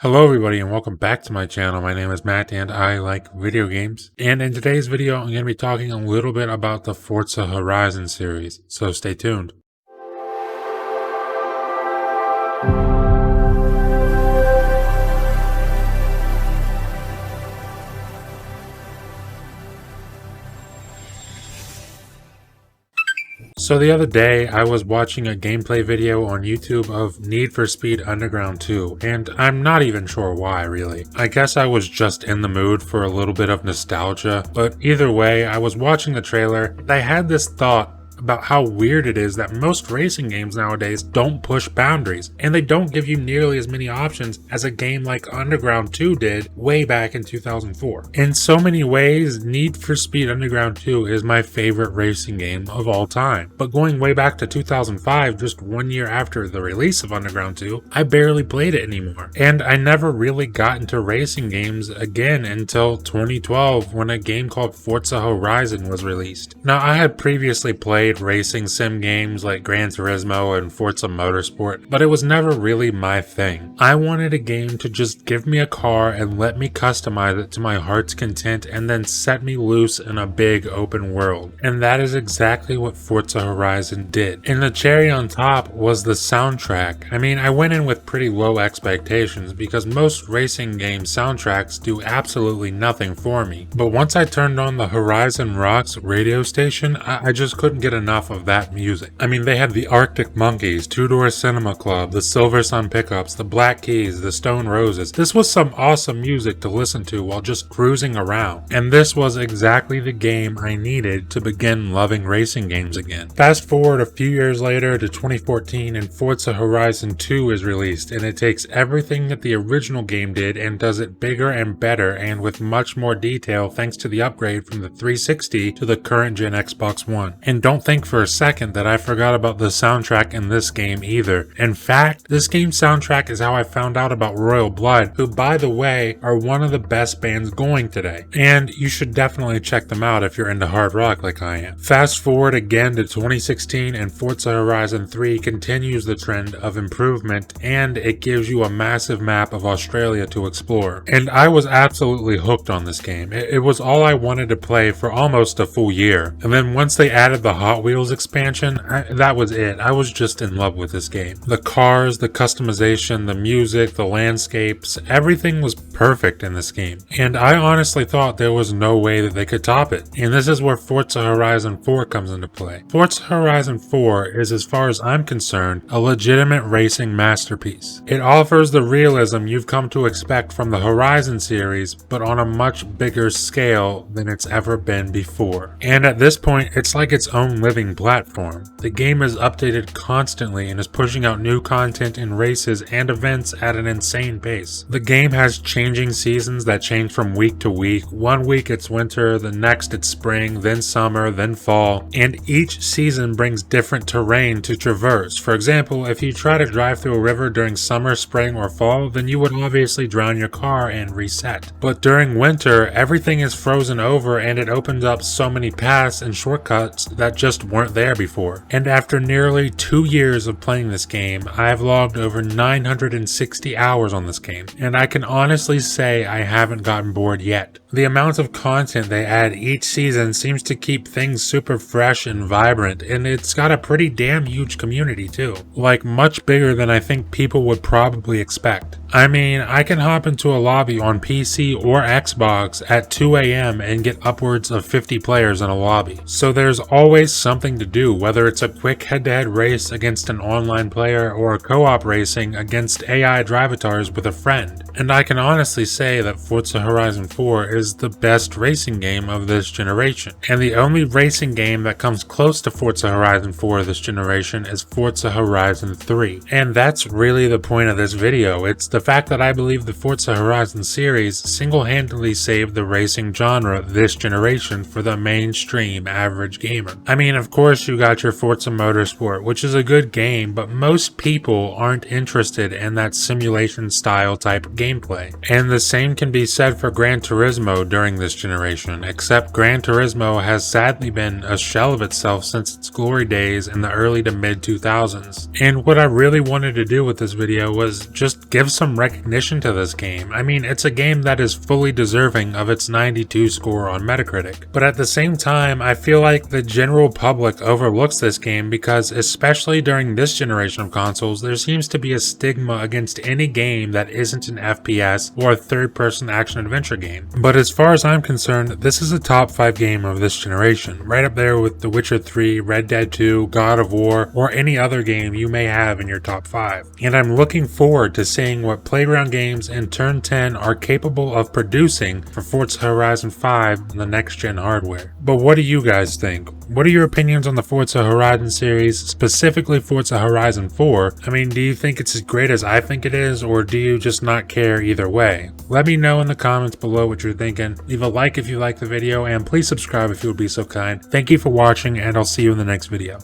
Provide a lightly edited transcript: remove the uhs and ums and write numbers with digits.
Hello everybody and welcome back to my channel. My name is Matt and I like video games. And in today's video, I'm going to be talking a little bit about the Forza Horizon series, so stay tuned. So the other day, I was watching a gameplay video on YouTube of Need for Speed Underground 2, and I'm not even sure why, really. I guess I was just in the mood for a little bit of nostalgia, but either way, I was watching the trailer, and I had this thought about how weird it is that most racing games nowadays don't push boundaries, and they don't give you nearly as many options as a game like Underground 2 did way back in 2004. In so many ways, Need for Speed Underground 2 is my favorite racing game of all time. But going way back to 2005, just 1 year after the release of Underground 2, I barely played it anymore. And I never really got into racing games again until 2012 when a game called Forza Horizon was released. Now, I had previously played racing sim games like Gran Turismo and Forza Motorsport, but it was never really my thing. I wanted a game to just give me a car and let me customize it to my heart's content and then set me loose in a big open world. And that is exactly what Forza Horizon did. And the cherry on top was the soundtrack. I mean, I went in with pretty low expectations because most racing game soundtracks do absolutely nothing for me. But once I turned on the Horizon Rocks radio station, I just couldn't get enough of that music. I mean, they had the Arctic Monkeys, Two Door Cinema Club, the Silver Sun Pickups, the Black Keys, the Stone Roses. This was some awesome music to listen to while just cruising around. And this was exactly the game I needed to begin loving racing games again. Fast forward a few years later to 2014 and Forza Horizon 2 is released, and it takes everything that the original game did and does it bigger and better and with much more detail thanks to the upgrade from the 360 to the current gen Xbox One. And don't think for a second that I forgot about the soundtrack in this game either. In fact, this game's soundtrack is how I found out about Royal Blood, who by the way are one of the best bands going today. And you should definitely check them out if you're into hard rock like I am. Fast forward again to 2016 and Forza Horizon 3 continues the trend of improvement and it gives you a massive map of Australia to explore. And I was absolutely hooked on this game. It was all I wanted to play for almost a full year. And then once they added the Hot Wheels expansion, that was it. I was just in love with this game. The cars, the customization, the music, the landscapes, everything was perfect in this game. And I honestly thought there was no way that they could top it. And this is where Forza Horizon 4 comes into play. Forza Horizon 4 is, as far as I'm concerned, a legitimate racing masterpiece. It offers the realism you've come to expect from the Horizon series, but on a much bigger scale than it's ever been before. And at this point, it's like its own living platform. The game is updated constantly and is pushing out new content in races and events at an insane pace. The game has changing seasons that change from week to week. One week it's winter, the next it's spring, then summer, then fall, and each season brings different terrain to traverse. For example, if you try to drive through a river during summer, spring, or fall, then you would obviously drown your car and reset. But during winter, everything is frozen over and it opens up so many paths and shortcuts that just weren't there before. And after nearly 2 years of playing this game, I have logged over 960 hours on this game, and I can honestly say I haven't gotten bored yet. The amount of content they add each season seems to keep things super fresh and vibrant, and it's got a pretty damn huge community too. Like much bigger than I think people would probably expect. I mean, I can hop into a lobby on PC or Xbox at 2 AM and get upwards of 50 players in a lobby. So there's always something to do, whether it's a quick head-to-head race against an online player or a co-op racing against AI drivatars with a friend. And I can honestly say that Forza Horizon 4 is the best racing game of this generation. And the only racing game that comes close to Forza Horizon 4 this generation is Forza Horizon 3. And that's really the point of this video. It's the fact that I believe the Forza Horizon series single-handedly saved the racing genre this generation for the mainstream average gamer. I mean, mean, of course you got your Forza Motorsport, which is a good game, but most people aren't interested in that simulation style type of gameplay. And the same can be said for Gran Turismo during this generation, except Gran Turismo has sadly been a shell of itself since its glory days in the early to mid 2000s. And what I really wanted to do with this video was just give some recognition to this game. I mean, it's a game that is fully deserving of its 92 score on Metacritic. But at the same time, I feel like the general public overlooks this game because, especially during this generation of consoles, there seems to be a stigma against any game that isn't an FPS or a third-person action-adventure game. But as far as I'm concerned, this is a top 5 game of this generation, right up there with The Witcher 3, Red Dead 2, God of War, or any other game you may have in your top 5. And I'm looking forward to seeing what Playground Games and Turn 10 are capable of producing for Forza Horizon 5 on the next-gen hardware. But what do you guys think? What are your opinions on the Forza Horizon series, specifically Forza Horizon 4? I mean, do you think it's as great as I think it is, or do you just not care either way? Let me know in the comments below what you're thinking. Leave a like if you like the video, and please subscribe if you would be so kind. Thank you for watching, and I'll see you in the next video.